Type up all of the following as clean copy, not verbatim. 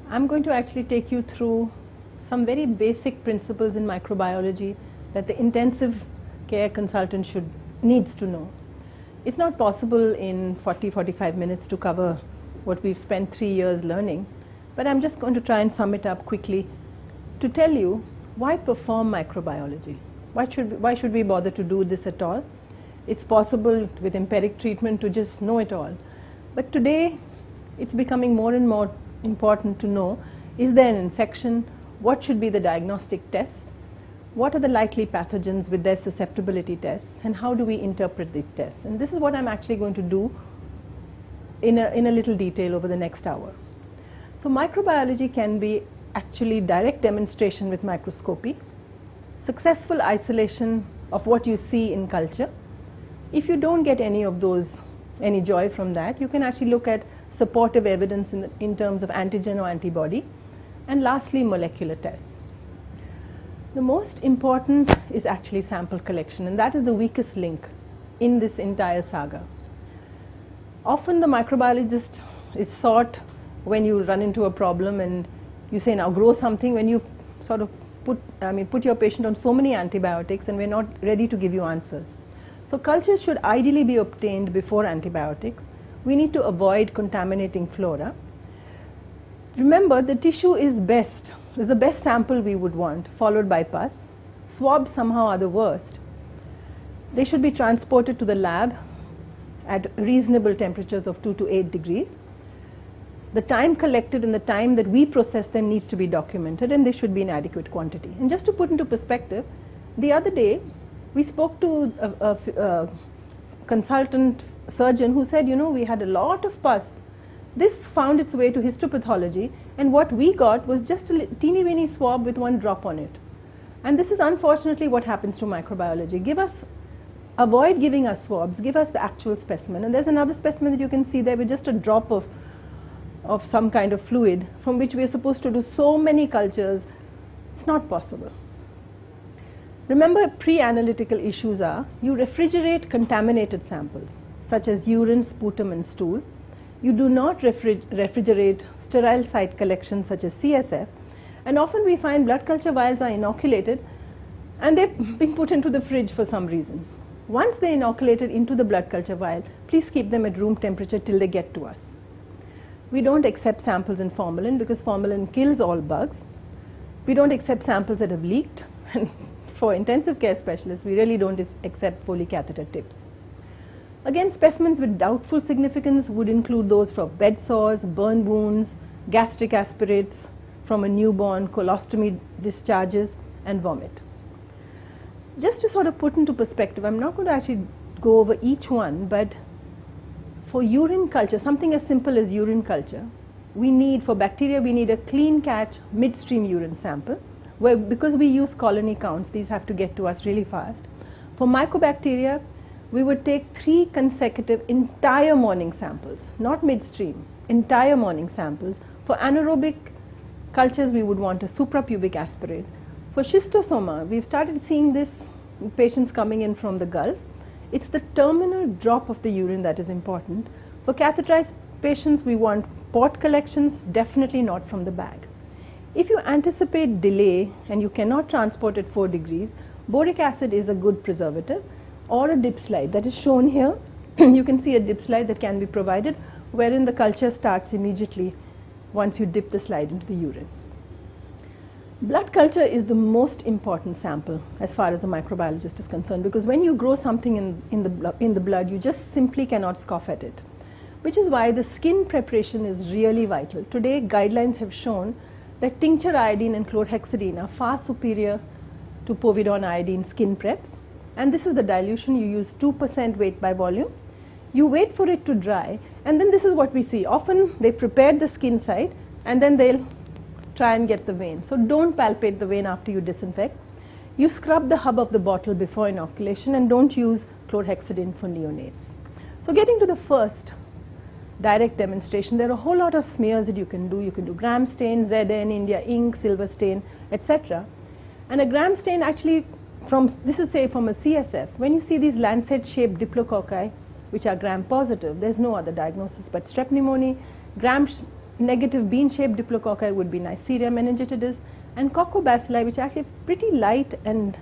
I'm going to actually take you through some very basic principles in microbiology that the intensive care consultant needs to know. It's not possible in 40-45 minutes to cover what we've spent 3 years learning, but I'm just going to try and sum it up quickly to tell you why perform microbiology. Why should we bother to do this at all? It's possible with empiric treatment to just know it all. But today it's becoming more and more important to know, is there an infection? What should be the diagnostic tests? What are the likely pathogens with their susceptibility tests? And how do we interpret these tests? And this is what I'm actually going to do in a little detail over the next hour. So microbiology can be actually direct demonstration with microscopy, successful isolation of what you see in culture. If you don't get any joy from that, you can actually look at supportive evidence in terms of antigen or antibody, and lastly molecular tests. The most important is actually sample collection, and that is the weakest link in this entire saga. Often the microbiologist is sought when you run into a problem and you say, now grow something, when you sort of put your patient on so many antibiotics and we're not ready to give you answers. So cultures should ideally be obtained before antibiotics. We need to avoid contaminating flora. Remember, the tissue is the best sample we would want, followed by pus. Swabs somehow are the worst. They should be transported to the lab at reasonable temperatures of 2 to 8 degrees. The time collected and the time that we process them needs to be documented, and they should be in adequate quantity. And just to put into perspective, the other day we spoke to a consultant surgeon who said, we had a lot of pus. This found its way to histopathology, and what we got was just a teeny weeny swab with 1 drop on it. And this is unfortunately what happens to microbiology. Avoid giving us swabs, give us the actual specimen. And there's another specimen that you can see there with just a drop of some kind of fluid from which we are supposed to do so many cultures. It's not possible. Remember, pre-analytical issues are, you refrigerate contaminated samples such as urine, sputum and stool. You do not refrigerate sterile site collections such as CSF, and often we find blood culture vials are inoculated and they're being put into the fridge for some reason. Once they're inoculated into the blood culture vial, please keep them at room temperature till they get to us. We don't accept samples in formalin because formalin kills all bugs. We don't accept samples that have leaked, and for intensive care specialists, we really don't accept Foley catheter tips. Again, specimens with doubtful significance would include those from bed sores, burn wounds, gastric aspirates from a newborn, colostomy discharges, and vomit. Just to sort of put into perspective, I'm not going to actually go over each one, but for urine culture, something as simple as urine culture, for bacteria, we need a clean catch midstream urine sample, where because we use colony counts, these have to get to us really fast. For mycobacteria, we would take 3 consecutive entire morning samples, not midstream, entire morning samples. For anaerobic cultures, we would want a suprapubic aspirate. For schistosoma, we've started seeing this in patients coming in from the Gulf. It's the terminal drop of the urine that is important. For catheterized patients, we want port collections, definitely not from the bag. If you anticipate delay and you cannot transport at 4 degrees, boric acid is a good preservative, or a dip slide that is shown here. You can see a dip slide that can be provided, wherein the culture starts immediately once you dip the slide into the urine. Blood culture is the most important sample as far as the microbiologist is concerned, because when you grow something in the blood, you just simply cannot scoff at it, which is why the skin preparation is really vital. Today, guidelines have shown that tincture iodine and chlorhexidine are far superior to povidone iodine skin preps. And this is the dilution. You use 2% weight by volume. You wait for it to dry, and then this is what we see. Often they prepared the skin side and then they'll try and get the vein. So don't palpate the vein after you disinfect. You scrub the hub of the bottle before inoculation, and don't use chlorhexidine for neonates. So getting to the first direct demonstration, there are a whole lot of smears that you can do. You can do gram stain, ZN, India ink, silver stain, etc. And a gram stain actually, this is say from a CSF, when you see these lancet shaped diplococci which are gram positive, there's no other diagnosis but strep pneumoniae. Gram negative bean-shaped diplococci would be Neisseria meningitidis, and coccobacilli, which are actually pretty light and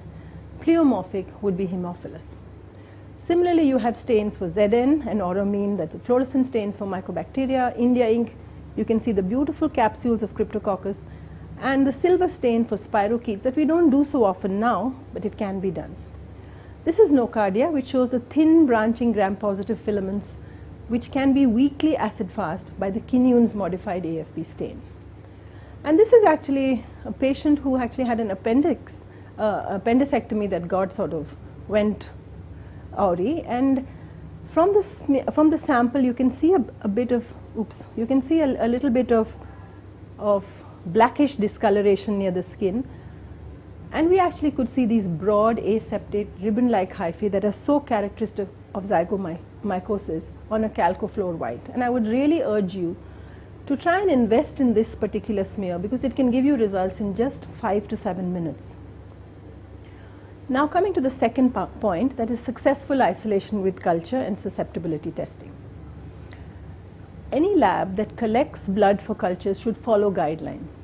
pleomorphic, would be Haemophilus. Similarly, you have stains for Zn and auramine, that's the fluorescent stains for Mycobacteria. India ink, you can see the beautiful capsules of Cryptococcus, and the silver stain for spirochetes that we don't do so often now, but it can be done. This is nocardia, which shows the thin branching gram-positive filaments which can be weakly acid-fast by the Kinyoun's modified AFP stain. And this is actually a patient who actually had an appendicectomy that got sort of went awry, and from the sample you can see a bit of, you can see a little bit of blackish discoloration near the skin, and we actually could see these broad aseptate ribbon-like hyphae that are so characteristic of zygomycosis on a chalcofluor white. And I would really urge you to try and invest in this particular smear because it can give you results in just 5 to 7 minutes. Now coming to the second point, that is successful isolation with culture and susceptibility testing. Any lab that collects blood for cultures should follow guidelines.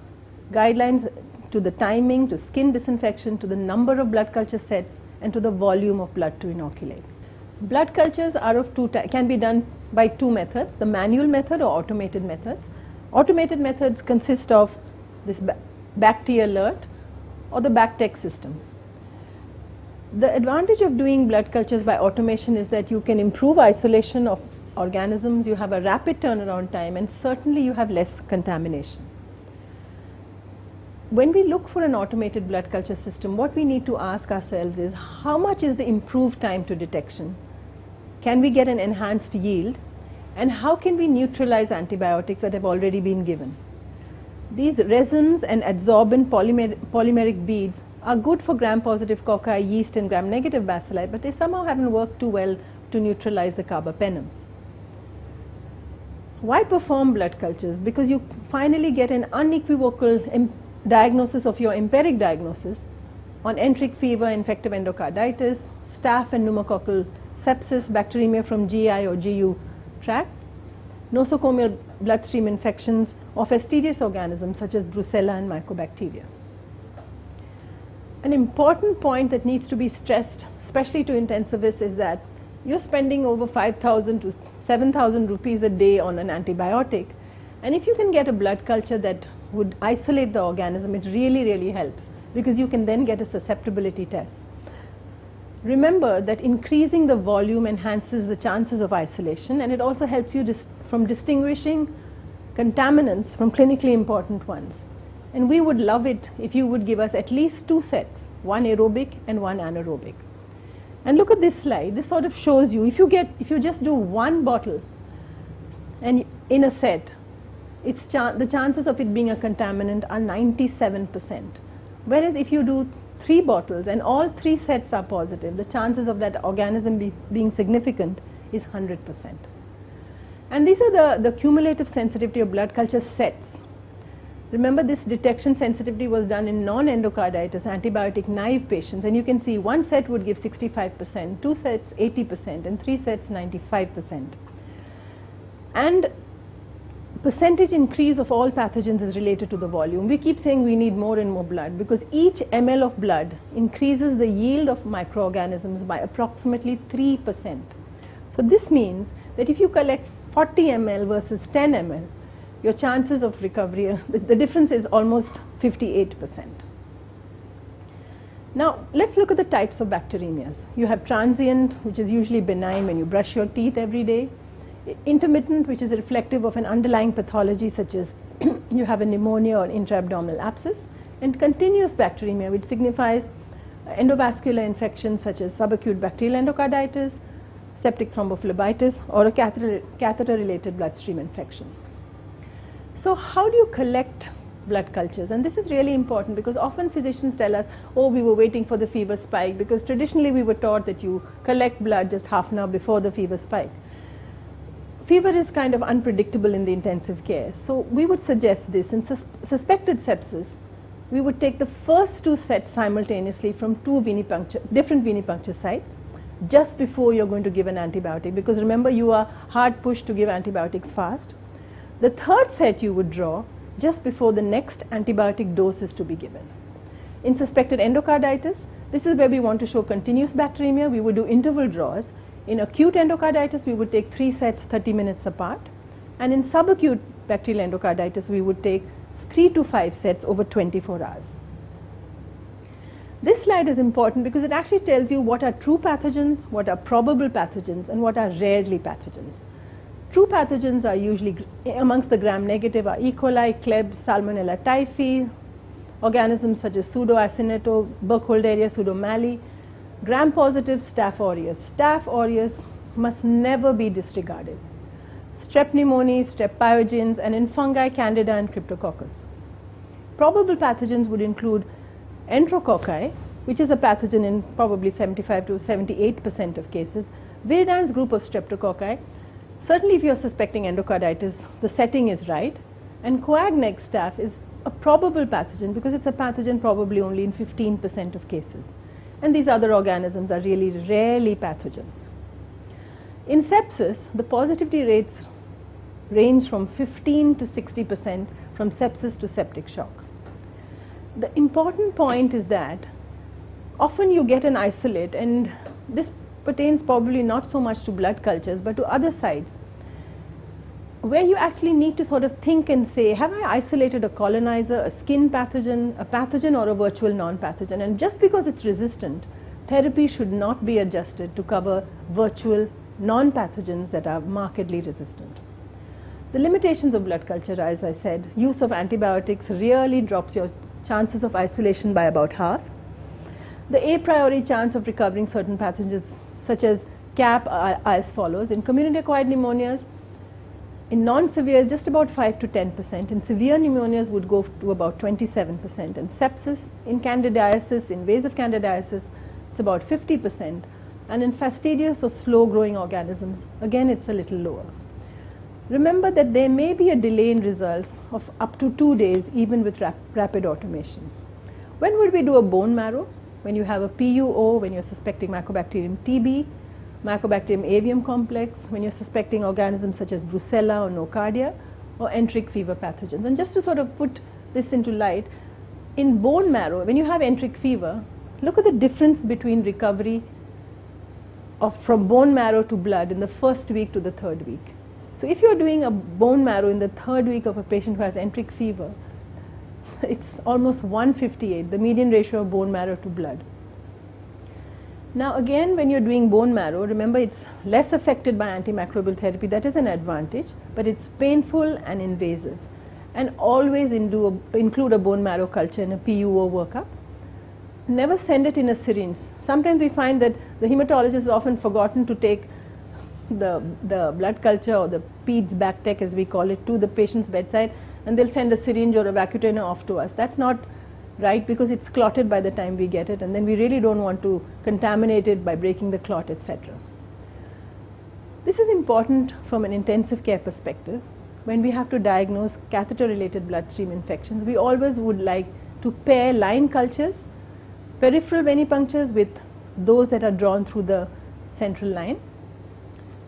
Guidelines to the timing, to skin disinfection, to the number of blood culture sets, and to the volume of blood to inoculate. Blood cultures are of can be done by two methods, the manual method or automated methods. Automated methods consist of this BACT alert or the BACTEC system. The advantage of doing blood cultures by automation is that you can improve isolation of organisms, you have a rapid turnaround time, and certainly you have less contamination. When we look for an automated blood culture system, what we need to ask ourselves is how much is the improved time to detection? Can we get an enhanced yield? And how can we neutralize antibiotics that have already been given? These resins and adsorbent polymeric beads are good for gram-positive cocci, yeast, and gram-negative bacilli, but they somehow haven't worked too well to neutralize the carbapenems. Why perform blood cultures? Because you finally get an unequivocal diagnosis of your empiric diagnosis on enteric fever, infective endocarditis, staph and pneumococcal sepsis, bacteremia from GI or GU tracts, nosocomial bloodstream infections, or fastidious organisms such as Brucella and Mycobacteria. An important point that needs to be stressed, especially to intensivists, is that you're spending over 5,000 to 7,000 rupees a day on an antibiotic, and if you can get a blood culture that would isolate the organism, it really, really helps because you can then get a susceptibility test. Remember that increasing the volume enhances the chances of isolation, and it also helps you from distinguishing contaminants from clinically important ones. And we would love it if you would give us at least 2 sets, one aerobic and one anaerobic. And look at this slide. This sort of shows you if you just do 1 bottle and in a set, the chances of it being a contaminant are 97%. Whereas if you do 3 bottles and all 3 sets are positive, the chances of that organism being significant is 100%. And these are the cumulative sensitivity of blood culture sets. Remember, this detection sensitivity was done in non-endocarditis, antibiotic naive patients, and you can see 1 set would give 65%, 2 sets 80%, and 3 sets 95%. And percentage increase of all pathogens is related to the volume. We keep saying we need more and more blood because each ml of blood increases the yield of microorganisms by approximately 3%. So this means that if you collect 40 ml versus 10 ml, your chances of recovery, the difference is almost 58%. Now let's look at the types of bacteremias. You have transient, which is usually benign when you brush your teeth every day. Intermittent, which is reflective of an underlying pathology such as you have a pneumonia or intra-abdominal abscess, and continuous bacteremia, which signifies endovascular infections such as subacute bacterial endocarditis, septic thrombophlebitis, or a catheter-related bloodstream infection. So how do you collect blood cultures? And this is really important because often physicians tell us, oh, we were waiting for the fever spike, because traditionally we were taught that you collect blood just half an hour before the fever spike. Fever is kind of unpredictable in the intensive care, so we would suggest this. In suspected sepsis, we would take the first 2 sets simultaneously from 2 different venipuncture sites just before you're going to give an antibiotic, because remember, you are hard pushed to give antibiotics fast. The third set you would draw just before the next antibiotic dose is to be given. In suspected endocarditis, this is where we want to show continuous bacteremia. We would do interval draws. In acute endocarditis, we would take 3 sets 30 minutes apart. And in subacute bacterial endocarditis, we would take 3 to 5 sets over 24 hours. This slide is important because it actually tells you what are true pathogens, what are probable pathogens, and what are rarely pathogens. True pathogens are usually, amongst the gram-negative, are E. coli, Klebs, Salmonella typhi, organisms such as Pseudoacinetto, Burkholderia, Pseudomallei. Gram-positive, Staph aureus. Staph aureus must never be disregarded. Strep pneumoniae, Strep pyogenes, and in fungi, Candida and Cryptococcus. Probable pathogens would include Enterococci, which is a pathogen in probably 75 to 78% of cases. Viridans group of Streptococci. Certainly if you are suspecting endocarditis, the setting is right. And coag-neg staph is a probable pathogen because it's a pathogen probably only in 15% of cases. And these other organisms are really rarely pathogens. In sepsis, the positivity rates range from 15 to 60% from sepsis to septic shock. The important point is that often you get an isolate, and this pertains probably not so much to blood cultures but to other sites, where you actually need to sort of think and say, have I isolated a colonizer, a skin pathogen, a pathogen, or a virtual non-pathogen? And just because it's resistant, therapy should not be adjusted to cover virtual non-pathogens that are markedly resistant. The limitations of blood culture, as I said, use of antibiotics really drops your chances of isolation by about half. The a priori chance of recovering certain pathogens such as CAP are as follows. In community-acquired pneumonias, in non-severe just about 5 to 10%. In severe pneumonias would go to about 27%. And sepsis, in candidiasis, invasive candidiasis, it's about 50%. And in fastidious or slow-growing organisms, again it's a little lower. Remember that there may be a delay in results of up to 2 days even with rapid automation. When would we do a bone marrow? When you have a PUO, when you're suspecting Mycobacterium TB, Mycobacterium avium complex, when you're suspecting organisms such as Brucella or Nocardia, or enteric fever pathogens. And just to sort of put this into light, in bone marrow, when you have enteric fever, look at the difference between recovery from bone marrow to blood in the first week to the 3rd week. So if you're doing a bone marrow in the 3rd week of a patient who has enteric fever, it's almost 158, the median ratio of bone marrow to blood. Now again, when you're doing bone marrow, remember it's less affected by antimicrobial therapy. That is an advantage, but it's painful and invasive. And always include a bone marrow culture in a PUO workup. Never send it in a syringe. Sometimes we find that the hematologist is often forgotten to take the blood culture or the PEDS backtech, as we call it, to the patient's bedside, and they'll send a syringe or a vacutainer off to us. That's not right because it's clotted by the time we get it, and then we really don't want to contaminate it by breaking the clot, etc. This is important from an intensive care perspective. When we have to diagnose catheter-related bloodstream infections, we always would like to pair line cultures, peripheral venipunctures, with those that are drawn through the central line.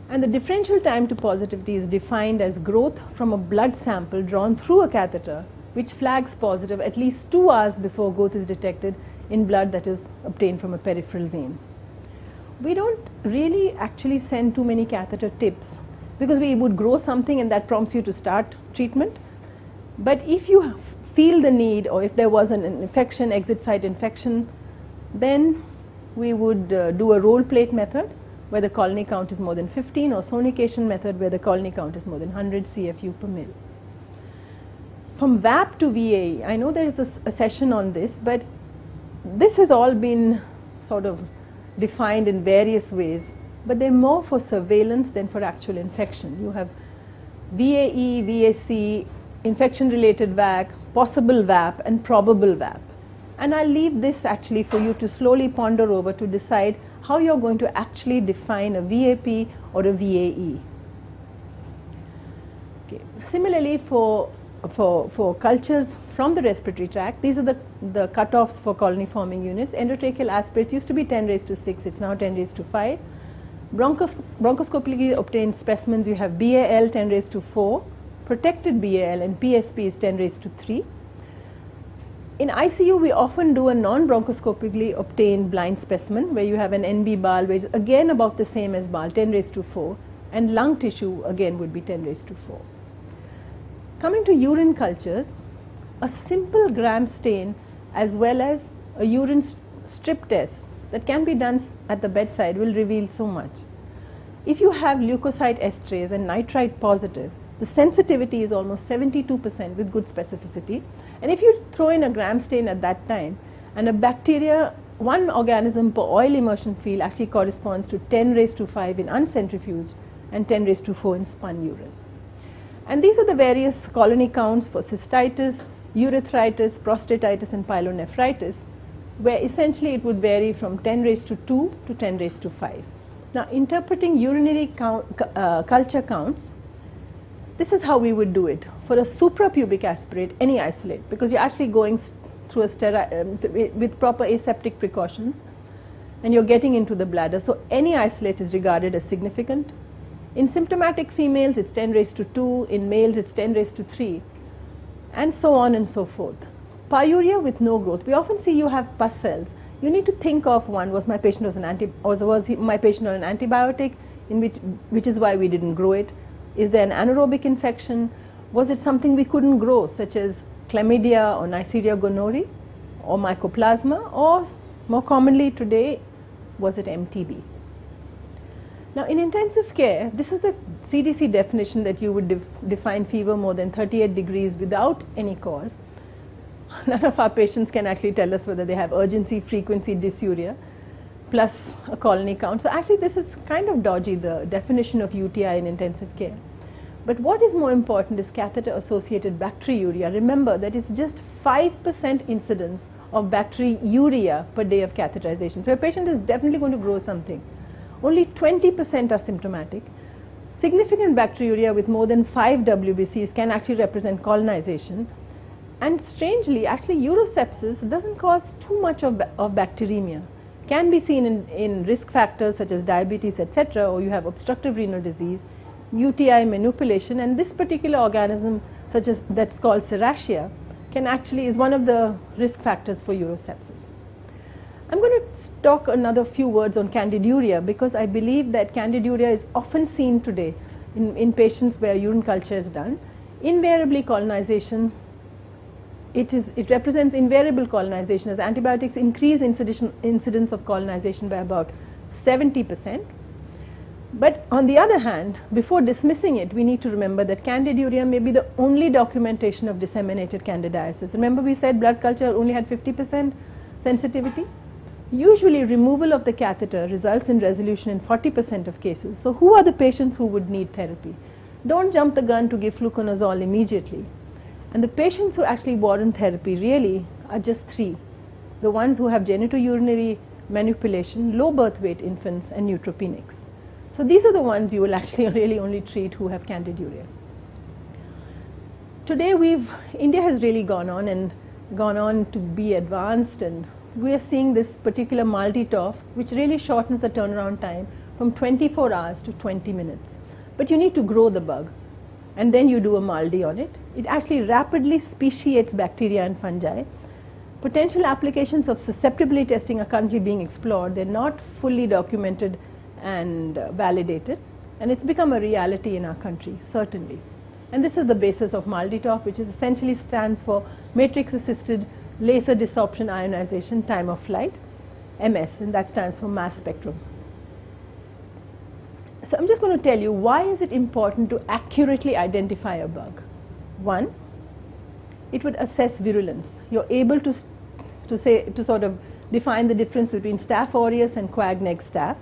And the differential time to positivity is defined as growth from a blood sample drawn through a catheter, which flags positive at least 2 hours before growth is detected in blood that is obtained from a peripheral vein. We don't really actually send too many catheter tips because we would grow something and that prompts you to start treatment. But if you feel the need, or if there was an infection, exit site infection, then we would do a roll plate method where the colony count is more than 15, or sonication method where the colony count is more than 100 CFU per mil. From VAP to VAE, I know there is a session on this, but this has all been sort of defined in various ways, but they're more for surveillance than for actual infection. You have VAE, VAC, infection-related VAC, possible VAP, and probable VAP. And I'll leave this actually for you to slowly ponder over to decide how you're going to actually define a VAP or a VAE. Okay. Similarly, for cultures from the respiratory tract, these are the cutoffs for colony forming units. Endotracheal aspirates used to be 10 raised to 6, it's now 10 raised to 5. Bronchoscopically obtained specimens, you have BAL 10 raised to 4, protected BAL, and PSP is 10 raised to 3. In ICU, we often do a non-bronchoscopically obtained blind specimen where you have an NB BAL, which is again about the same as BAL, 10 raised to 4, and lung tissue again would be 10 raised to 4. Coming to urine cultures, a simple gram stain as well as a urine strip test that can be done at the bedside will reveal so much. If you have leukocyte esterase and nitrite positive, the sensitivity is almost 72% with good specificity. And if you throw in a gram stain at that time, and a bacteria, one organism per oil immersion field actually corresponds to 10 raised to 5 in uncentrifuged and 10 raised to 4 in spun urine. And these are the various colony counts for cystitis, urethritis, prostatitis, and pyelonephritis, where essentially it would vary from 10 raised to 2 to 10 raised to 5. Now, interpreting urinary culture counts, this is how we would do it. For a suprapubic aspirate, any isolate, because you're actually going through a with proper aseptic precautions, and you're getting into the bladder. So any isolate is regarded as significant. In symptomatic females, it's 10 raised to 2. In males, it's 10 raised to 3, and so on and so forth. Pyuria with no growth. We often see you have pus cells. You need to think of one: was my patient on an antibiotic, which is why we didn't grow it? Is there an anaerobic infection? Was it something we couldn't grow, such as chlamydia or Neisseria gonorrhoeae or mycoplasma, or more commonly today, was it MTB? Now, in intensive care, this is the CDC definition that you would define fever more than 38 degrees without any cause. None of our patients can actually tell us whether they have urgency, frequency, dysuria, plus a colony count. So actually this is kind of dodgy, the definition of UTI in intensive care. But what is more important is catheter-associated bacteriuria. Remember that it's just 5% incidence of bacteriuria per day of catheterization. So a patient is definitely going to grow something. Only 20% are symptomatic. Significant bacteriuria with more than 5 WBCs can actually represent colonization. And strangely, actually urosepsis doesn't cause too much of bacteremia. Can be seen in risk factors such as diabetes, etc., or you have obstructive renal disease, UTI manipulation, and this particular organism, such as that's called Serratia, is one of the risk factors for urosepsis. I'm going to talk another few words on candiduria, because I believe that candiduria is often seen today in patients where urine culture is done. Invariably colonization, it represents invariable colonization, as antibiotics increase incidence of colonization by about 70%. But on the other hand, before dismissing it, we need to remember that candiduria may be the only documentation of disseminated candidiasis. Remember we said blood culture only had 50% sensitivity? Usually removal of the catheter results in resolution in 40% of cases. So who are the patients who would need therapy? Don't jump the gun to give fluconazole immediately. And the patients who actually warrant therapy really are just 3. The ones who have genitourinary manipulation, low birth weight infants, and neutropenics. So these are the ones you will actually really only treat who have candiduria. Today India has really gone on to be advanced, and we are seeing this particular multi-TOF, which really shortens the turnaround time from 24 hours to 20 minutes. But you need to grow the bug, and then you do a MALDI on it. It actually rapidly speciates bacteria and fungi. Potential applications of susceptibility testing are currently being explored. They're not fully documented and validated, and it's become a reality in our country, certainly. And this is the basis of MALDI-TOF, which essentially stands for matrix-assisted laser desorption ionization time of flight, MS, and that stands for mass spectrum. So I'm just going to tell you, why is it important to accurately identify a bug? 1, it would assess virulence. You're able to sort of define the difference between Staph aureus and Quag neg staph.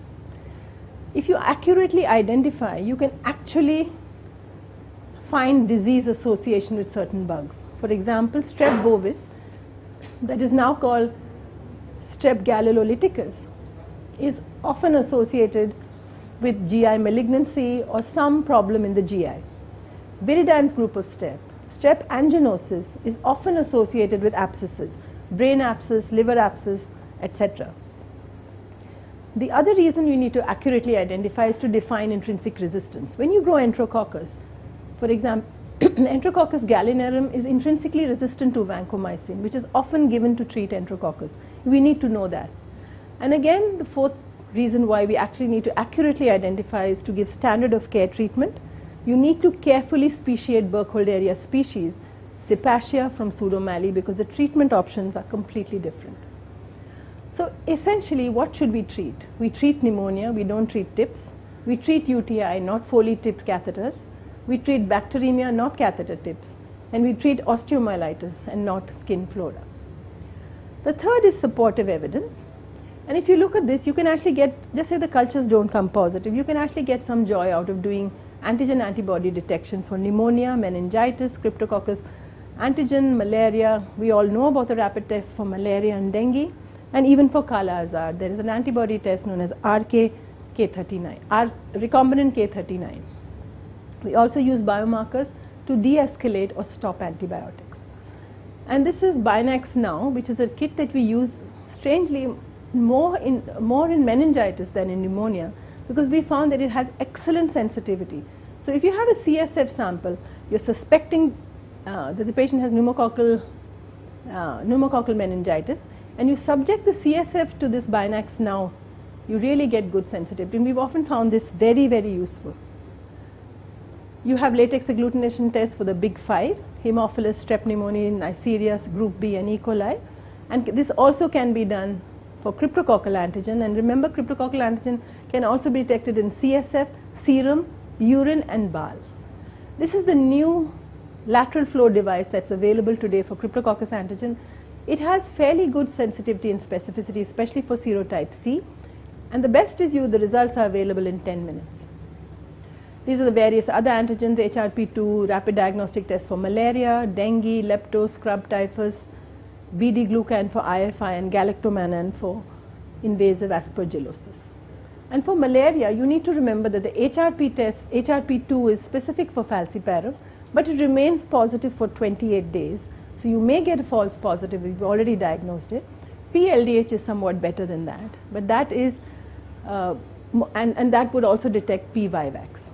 If you accurately identify, you can actually find disease association with certain bugs. For example, Strep bovis, that is now called Strep gallilolyticus, is often associated with GI malignancy or some problem in the GI. Viridine's group of Strep anginosus is often associated with abscesses, brain abscess, liver abscess, etc. The other reason you need to accurately identify is to define intrinsic resistance. When you grow Enterococcus, for example, Enterococcus gallinarum is intrinsically resistant to vancomycin, which is often given to treat enterococcus. We need to know that. And again, the fourth reason why we actually need to accurately identify is to give standard of care treatment. You need to carefully speciate Burkholderia species, Cepacia from Pseudomallei, because the treatment options are completely different. So essentially, what should we treat? We treat pneumonia, we don't treat tips. We treat UTI, not Foley-tipped catheters. We treat bacteremia, not catheter tips. And we treat osteomyelitis and not skin flora. The third is supportive evidence. And if you look at this, you can actually get, just say the cultures don't come positive, you can actually get some joy out of doing antigen antibody detection for pneumonia, meningitis, cryptococcus antigen, malaria. We all know about the rapid tests for malaria and dengue. And even for Kala-Azar, there is an antibody test known as K39, recombinant K39. We also use biomarkers to de-escalate or stop antibiotics. And this is Binax Now, which is a kit that we use strangely more in meningitis than in pneumonia, because we found that it has excellent sensitivity. So if you have a CSF sample, you're suspecting that the patient has pneumococcal meningitis, and you subject the CSF to this Binax Now, you really get good sensitivity. And we've often found this very, very useful. You have latex agglutination tests for the big five, Haemophilus, Strep pneumoniae, Neisseria, Group B, and E. coli. And this also can be done for cryptococcal antigen. And remember, cryptococcal antigen can also be detected in CSF, serum, urine, and bile. This is the new lateral flow device that's available today for cryptococcus antigen. It has fairly good sensitivity and specificity, especially for serotype C. And the best is the results are available in 10 minutes. These are the various other antigens, HRP2, rapid diagnostic test for malaria, dengue, lepto, scrub typhus, BD-glucan for IFI, and galactomannan for invasive aspergillosis. And for malaria, you need to remember that the HRP test, HRP2 is specific for falciparum, but it remains positive for 28 days. So you may get a false positive if you've already diagnosed it. PLDH is somewhat better than that, but that is, and that would also detect P. vivax.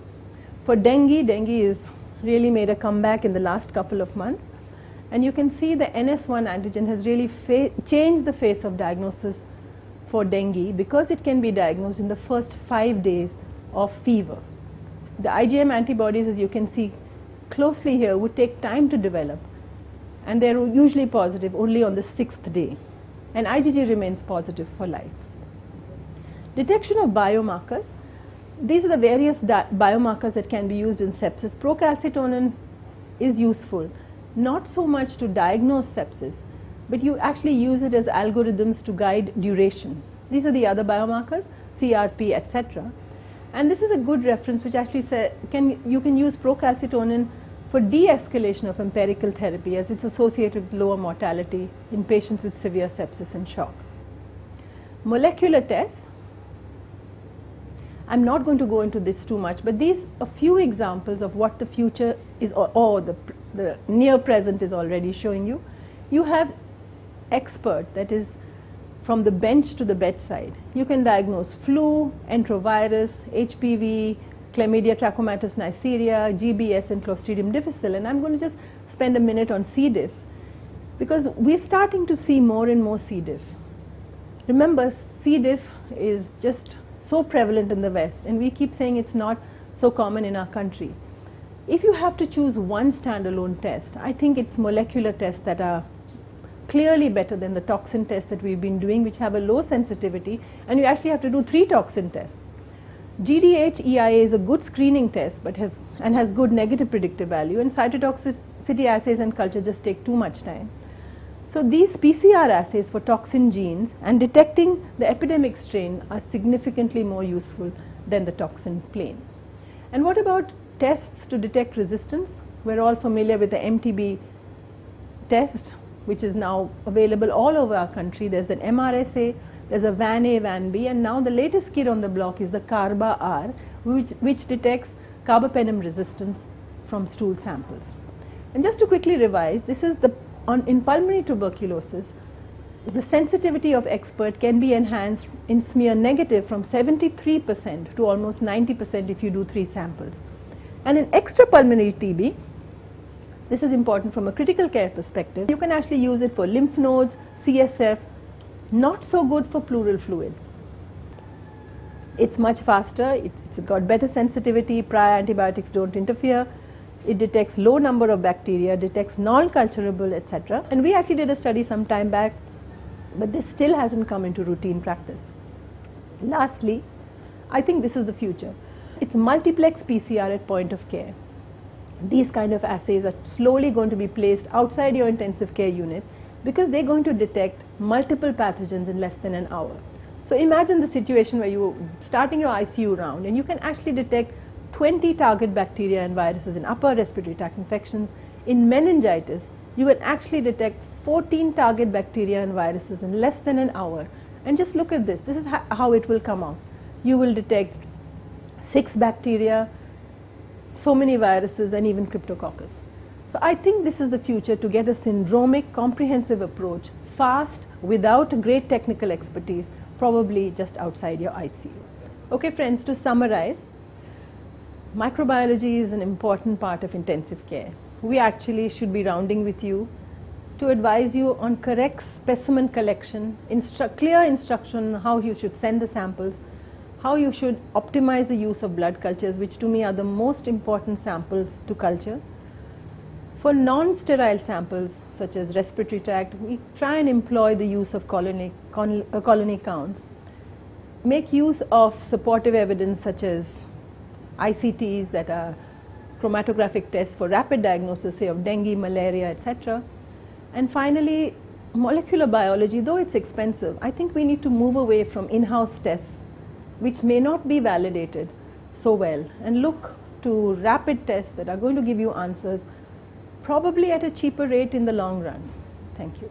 For dengue is really made a comeback in the last couple of months. And you can see the NS1 antigen has really changed the face of diagnosis for dengue, because it can be diagnosed in the first 5 days of fever. The IgM antibodies, as you can see closely here, would take time to develop. And they're usually positive only on the 6th day. And IgG remains positive for life. Detection of biomarkers. These are the various biomarkers that can be used in sepsis. Procalcitonin is useful, not so much to diagnose sepsis, but you actually use it as algorithms to guide duration. These are the other biomarkers, CRP, etc. And this is a good reference which actually says you can use procalcitonin for de-escalation of empirical therapy, as it's associated with lower mortality in patients with severe sepsis and shock. Molecular tests. I'm not going to go into this too much, but these are a few examples of what the future is, or the near present is already showing you. You have expert, that is from the bench to the bedside. You can diagnose flu, enterovirus, HPV, Chlamydia trachomatis Neisseria, GBS, and Clostridium difficile. And I'm going to just spend a minute on C. diff, because we're starting to see more and more C. diff. Remember, C. diff is just so prevalent in the West, and we keep saying it's not so common in our country. If you have to choose one standalone test, I think it's molecular tests that are clearly better than the toxin tests that we've been doing, which have a low sensitivity, and you actually have to do 3 toxin tests. GDH EIA is a good screening test, but has good negative predictive value, and cytotoxicity assays and culture just take too much time. So these PCR assays for toxin genes and detecting the epidemic strain are significantly more useful than the toxin plane. And what about tests to detect resistance? We're all familiar with the MTB test, which is now available all over our country. There's an MRSA, there's a VAN A, VAN B, and now the latest kid on the block is the CARBA-R, which detects carbapenem resistance from stool samples. And just to quickly revise, this is in pulmonary tuberculosis, the sensitivity of expert can be enhanced in smear negative from 73% to almost 90% if you do 3 samples. And in extrapulmonary TB, This is important from a critical care perspective. You can actually use it for lymph nodes, CSF, not so good for pleural fluid. It's much faster, it's got better sensitivity, prior antibiotics don't interfere, it detects low number of bacteria, detects non-culturable, etc. And we actually did a study some time back, but this still hasn't come into routine practice. Lastly, I think this is the future. It's multiplex PCR at point of care. These kind of assays are slowly going to be placed outside your intensive care unit because they're going to detect multiple pathogens in less than an hour. So imagine the situation where you're starting your ICU round and you can actually detect 20 target bacteria and viruses in upper respiratory tract infections. In meningitis, you can actually detect 14 target bacteria and viruses in less than an hour. And just look at this. This is how it will come out. You will detect 6 bacteria, so many viruses, and even cryptococcus. So I think this is the future, to get a syndromic, comprehensive approach, fast, without great technical expertise, probably just outside your ICU. Okay friends, to summarize, microbiology is an important part of intensive care. We actually should be rounding with you to advise you on correct specimen collection, clear instruction on how you should send the samples, how you should optimize the use of blood cultures, which to me are the most important samples to culture. For non-sterile samples such as respiratory tract, we try and employ the use of colony counts, make use of supportive evidence such as ICTs, that are chromatographic tests for rapid diagnosis, say of dengue, malaria, etc. And finally, molecular biology, though it's expensive, I think we need to move away from in-house tests which may not be validated so well and look to rapid tests that are going to give you answers probably at a cheaper rate in the long run. Thank you.